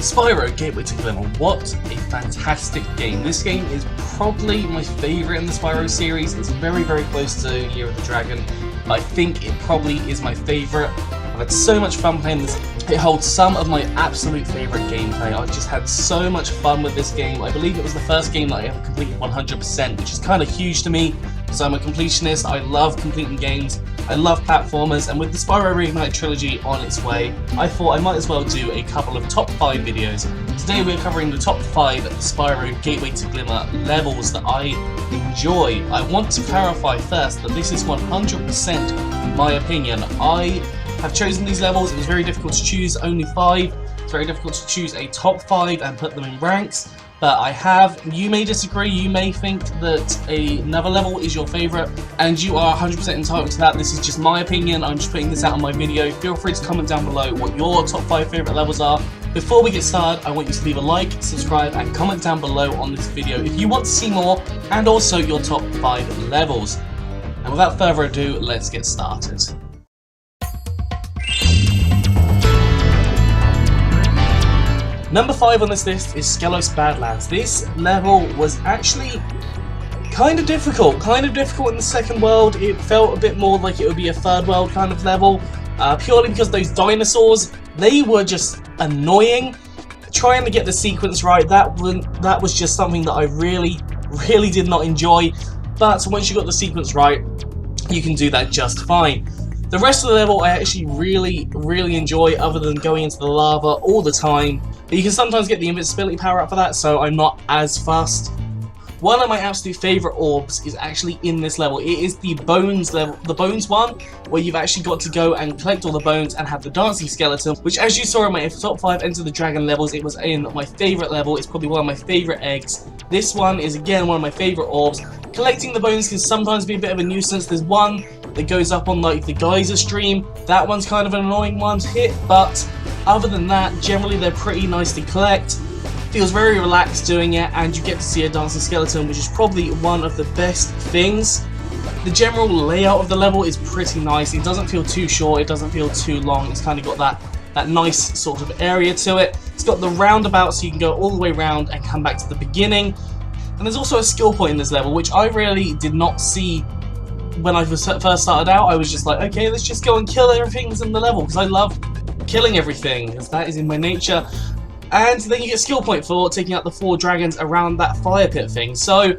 Spyro Gateway to Glimmer, what a fantastic game. This game is probably my favourite in the Spyro series. It's very close to Year of the Dragon. I think it probably is my favourite. I've had so much fun playing this. It holds some of my absolute favourite gameplay. I've just had so much fun with this game. I believe it was the first game that I ever completed 100%, which is kind of huge to me, because I'm a completionist. I love completing games. I love platformers, and with the Spyro Reignited trilogy on its way, I thought I might as well do a couple of top 5 videos. Today we're covering the top 5 Spyro Gateway to Glimmer levels that I enjoy. I want to clarify first that this is 100% my opinion. I have chosen these levels. It was very difficult to choose only 5. It's very difficult to choose a top 5 and put them in ranks. But I have, you may disagree, you may think that another level is your favourite, and you are 100% entitled to that. This is just my opinion. I'm just putting this out on my video. Feel free to comment down below what your top 5 favourite levels are. Before we get started, I want you to leave a like, subscribe, and comment down below on this video if you want to see more, and also your top 5 levels. And without further ado, let's get started. Number 5 on this list is Skelos Badlands. This level was actually kind of difficult in the second world. It felt a bit more like it would be a third world kind of level, purely because those dinosaurs, they were just annoying. Trying to get the sequence right, that was just something that I really did not enjoy, but once you got the sequence right, you can do that just fine. The rest of the level I actually really enjoy, other than going into the lava all the time. But you can sometimes get the invincibility power up for that, so I'm not as fussed. One of my absolute favourite orbs is actually in this level. It is the bones level, the bones one, where you've actually got to go and collect all the bones and have the dancing skeleton, which, as you saw in my top 5 Enter the Dragon levels, it was in my favourite level. It's probably one of my favourite eggs. This one is again one of my favourite orbs. Collecting the bones can sometimes be a bit of a nuisance. There's one that goes up on like the geyser stream. That one's kind of an annoying one to hit, but other than that, generally they're pretty nice to collect. Feels very relaxed doing it, and you get to see a dancing skeleton, which is probably one of the best things. The general layout of the level is pretty nice. It doesn't feel too short, it doesn't feel too long. It's kind of got that nice sort of area to it. It's got the roundabout, so you can go all the way around and come back to the beginning. And there's also a skill point in this level, which I really did not see when I first started out. I was just like, okay, let's just go and kill everything that's in the level, because I love killing everything, because that is in my nature. And then you get skill point for taking out the 4 dragons around that fire pit thing. So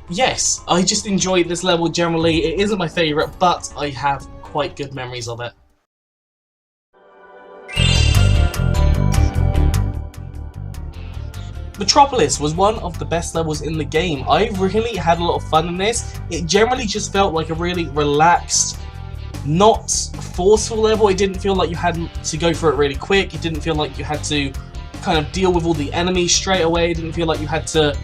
yes, I just enjoyed this level generally. It isn't my favourite, but I have quite good memories of it. Metropolis was one of the best levels in the game. I really had a lot of fun in this. It generally just felt like a really relaxed, not forceful level. It didn't feel like you had to go for it really quick. It didn't feel like you had to kind of deal with all the enemies straight away. It didn't feel like you had to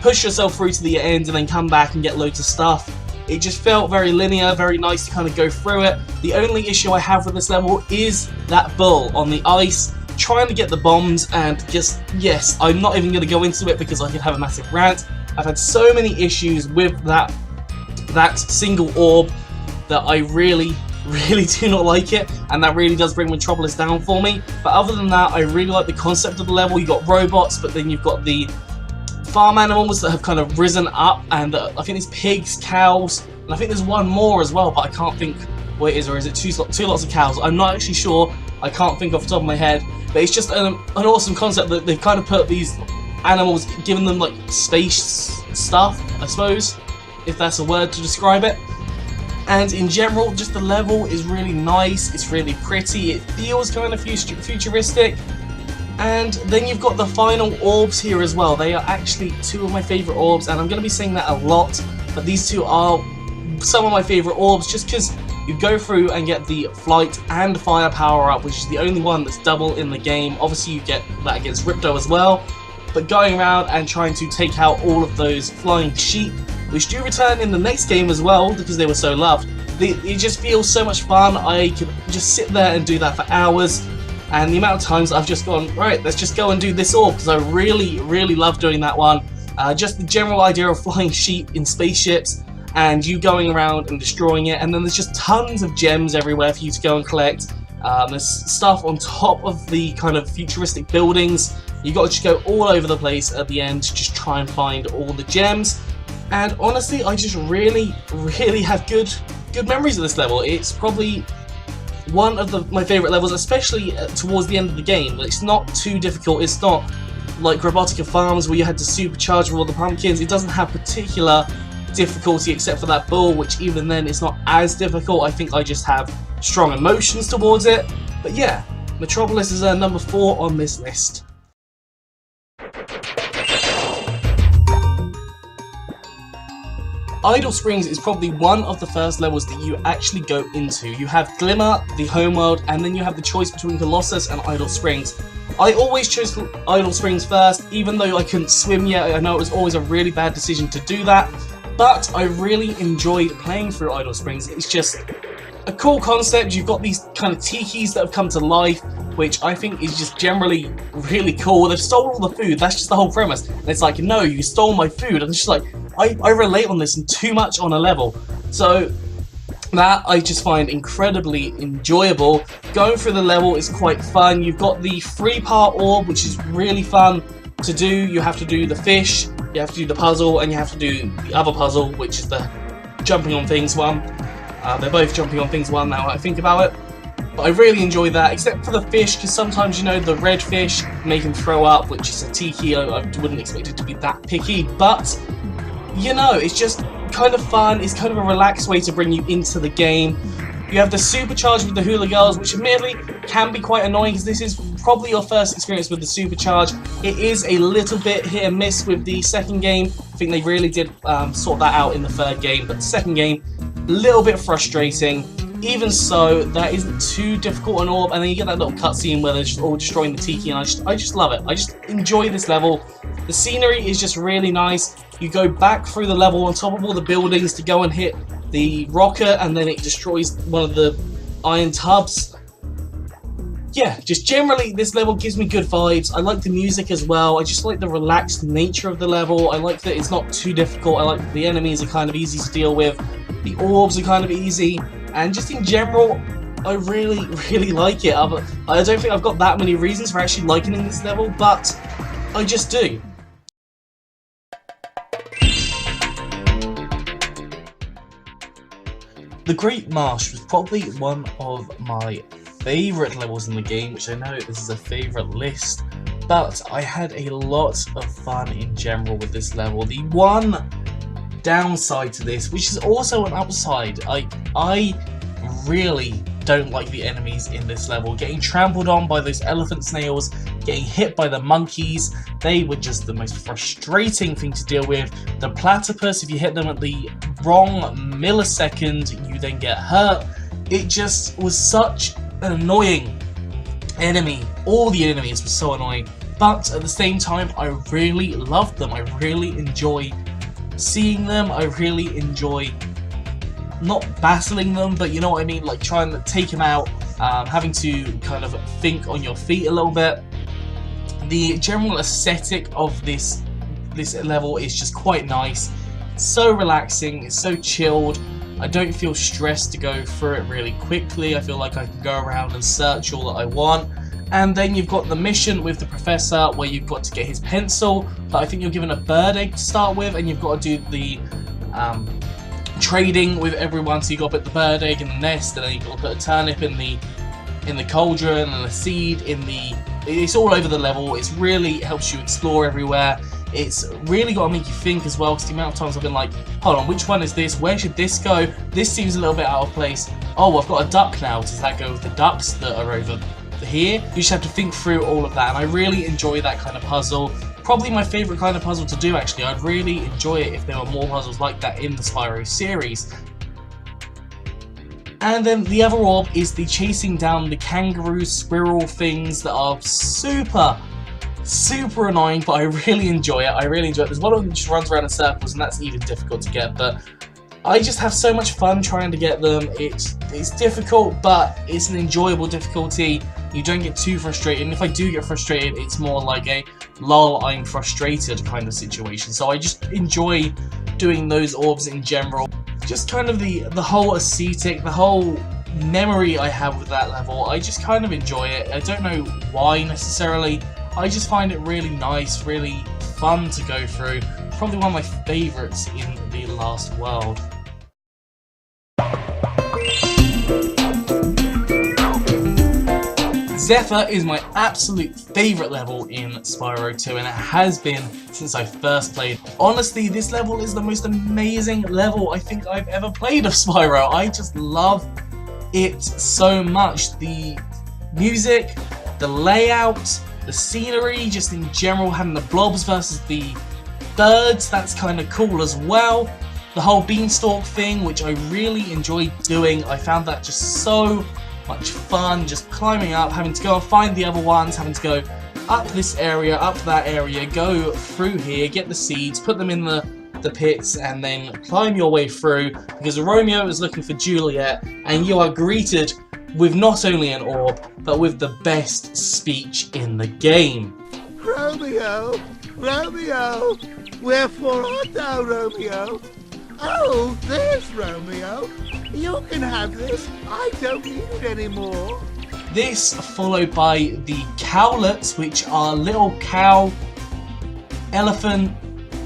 push yourself through to the end and then come back and get loads of stuff. It just felt very linear, very nice to kind of go through it. The only issue I have with this level is that bull on the ice, trying to get the bombs, and just, yes, I'm not even going to go into it because I could have a massive rant. I've had so many issues with that single orb that I really do not like it, and that really does bring Metropolis down for me. But other than that, I really like the concept of the level. You've got robots, but then you've got the farm animals that have kind of risen up, and I think there's pigs, cows, and I think there's one more as well, but I can't think what it is, or is it two lots of cows? I'm not actually sure. I can't think off the top of my head, but it's just an awesome concept that they've kind of put these animals, given them like space stuff, I suppose, if that's a word to describe it. And in general, just the level is really nice, it's really pretty, it feels kind of futuristic. And then you've got the final orbs here as well. They are actually 2 of my favourite orbs, and I'm going to be saying that a lot, but these 2 are some of my favourite orbs, just because you go through and get the flight and fire power up, which is the only one that's double in the game. Obviously you get that against Ripto as well, but going around and trying to take out all of those flying sheep, which do return in the next game as well because they were so loved. It just feels so much fun. I could just sit there and do that for hours, and the amount of times I've just gone, right, let's just go and do this orb, because I really love doing that one. Just the general idea of flying sheep in spaceships and you going around and destroying it, and then there's just tons of gems everywhere for you to go and collect. There's stuff on top of the kind of futuristic buildings You got to just go all over the place at the end to just try and find all the gems. And honestly, I just really have good memories of this level. It's probably one of my favourite levels, especially towards the end of the game. It's not too difficult. It's not like Robotica Farms where you had to supercharge with all the pumpkins. It doesn't have particular difficulty except for that bull, which even then is not as difficult. I think I just have strong emotions towards it. But yeah, Metropolis is number 4 on this list. Idle Springs is probably one of the first levels that you actually go into. You have Glimmer, the homeworld, and then you have the choice between Colossus and Idle Springs. I always chose Idle Springs first, even though I couldn't swim yet. I know it was always a really bad decision to do that, but I really enjoyed playing through Idle Springs. It's just a cool concept. You've got these kind of tikis that have come to life, which I think is just generally really cool. They've stolen all the food, that's just the whole premise. And it's like, no, you stole my food. And it's just like, I relate on this and too much on a level. So that I just find incredibly enjoyable. Going through the level is quite fun. You've got the 3-part orb, which is really fun to do. You have to do the fish, you have to do the puzzle, and you have to do the other puzzle, which is the jumping on things one. They're both jumping on things one now I think about it. But I really enjoy that, except for the fish, because sometimes, you know, the red fish make him throw up, which is a tiki. I wouldn't expect it to be that picky, but, you know, it's just kind of fun. It's kind of a relaxed way to bring you into the game. You have the supercharge with the Hula Girls, which admittedly can be quite annoying, because this is probably your first experience with the supercharge. It is a little bit hit and miss with the second game. I think they really did sort that out in the third game, but the second game, a little bit frustrating. Even so, that isn't too difficult an orb, and then you get that little cutscene where they're just all destroying the tiki, and I just love it. I just enjoy this level. The scenery is just really nice. You go back through the level on top of all the buildings to go and hit the rocket, and then it destroys one of the iron tubs. Yeah, just generally this level gives me good vibes. I like the music as well. I just like the relaxed nature of the level. I like that it's not too difficult. I like that the enemies are kind of easy to deal with. The orbs are kind of easy. And just in general, I really like it. I don't think I've got that many reasons for actually liking this level, but I just do. The Great Marsh was probably one of my favourite levels in the game, which I know this is a favourite list, but I had a lot of fun in general with this level. The one downside to this, which is also an upside, I really don't like the enemies in this level. Getting trampled on by those elephant snails, getting hit by the monkeys, they were just the most frustrating thing to deal with. The platypus, if you hit them at the wrong millisecond, you then get hurt. It just was such an annoying enemy. All the enemies were so annoying, but at the same time, I really loved them. I really enjoy seeing them. I really enjoy not battling them, but you know what I mean, like trying to take them out, having to kind of think on your feet a little bit. The general aesthetic of this level is just quite nice. It's so relaxing, it's so chilled. I don't feel stressed to go through it really quickly. I feel like I can go around and search all that I want. And then you've got the mission with the professor where you've got to get his pencil, but I think you're given a bird egg to start with, and you've got to do the trading with everyone. So you got to put the bird egg in the nest, and then you got to put a turnip in the cauldron, and a seed in the. It's all over the level. It really helps you explore everywhere. It's really got to make you think as well, because the amount of times I've been like, hold on, which one is this? Where should this go? This seems a little bit out of place. Oh, I've got a duck now. Does that go with the ducks that are over here? You just have to think through all of that, and I really enjoy that kind of puzzle. Probably my favourite kind of puzzle to do, actually. I'd really enjoy it if there were more puzzles like that in the Spyro series. And then the other orb is the chasing down the kangaroo squirrel things that are super annoying, but I really enjoy it. I really enjoy it. There's one of them that just runs around in circles, and that's even difficult to get, but I just have so much fun trying to get them. It's difficult, but it's an enjoyable difficulty. You don't get too frustrated, and if I do get frustrated, it's more like a lol, I'm frustrated kind of situation. So I just enjoy doing those orbs in general. Just kind of the whole aesthetic, the whole memory I have with that level, I just kind of enjoy it. I don't know why necessarily. I just find it really nice, really fun to go through. Probably one of my favourites in the last world. Zephyr is my absolute favourite level in Spyro 2, and it has been since I first played. Honestly, this level is the most amazing level I think I've ever played of Spyro. I just love it so much. The music, the layout, the scenery, just in general, having the blobs versus the birds, that's kind of cool as well. The whole beanstalk thing, which I really enjoyed doing, I found that just so much fun, just climbing up, having to go and find the other ones, having to go up this area, up that area, go through here, get the seeds, put them in the pits, and then climb your way through, because Romeo is looking for Juliet, and you are greeted with not only an orb, but with the best speech in the game. Romeo, Romeo, wherefore art thou, Romeo? Oh, there's Romeo. You can have this. I don't need it anymore. This followed by the cowlets, which are little cow, elephant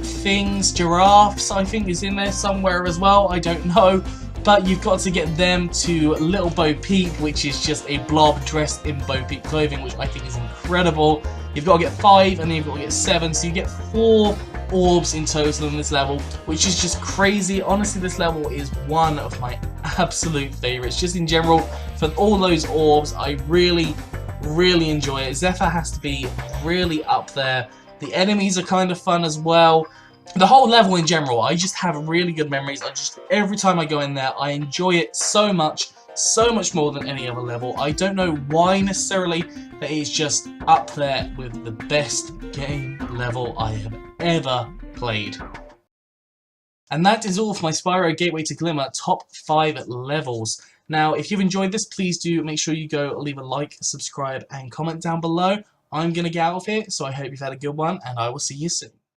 things, giraffes, I think is in there somewhere as well. I don't know. But you've got to get them to Little Bo Peep, which is just a blob dressed in Bo Peep clothing, which I think is incredible. You've got to get 5 and then you've got to get 7, so you get 4 orbs in total in this level, which is just crazy. Honestly, this level is one of my absolute favorites. Just in general, for all those orbs, I really enjoy it. Zephyr has to be really up there. The enemies are kind of fun as well. The whole level in general, I just have really good memories. Every time I go in there, I enjoy it so much more than any other level. I don't know why necessarily, but it's just up there with the best game level I have ever played. And that is all for my Spyro Gateway to Glimmer top 5 levels. Now, if you've enjoyed this, please do make sure you go leave a like, subscribe, and comment down below. I'm going to get out of here, so I hope you've had a good one, and I will see you soon.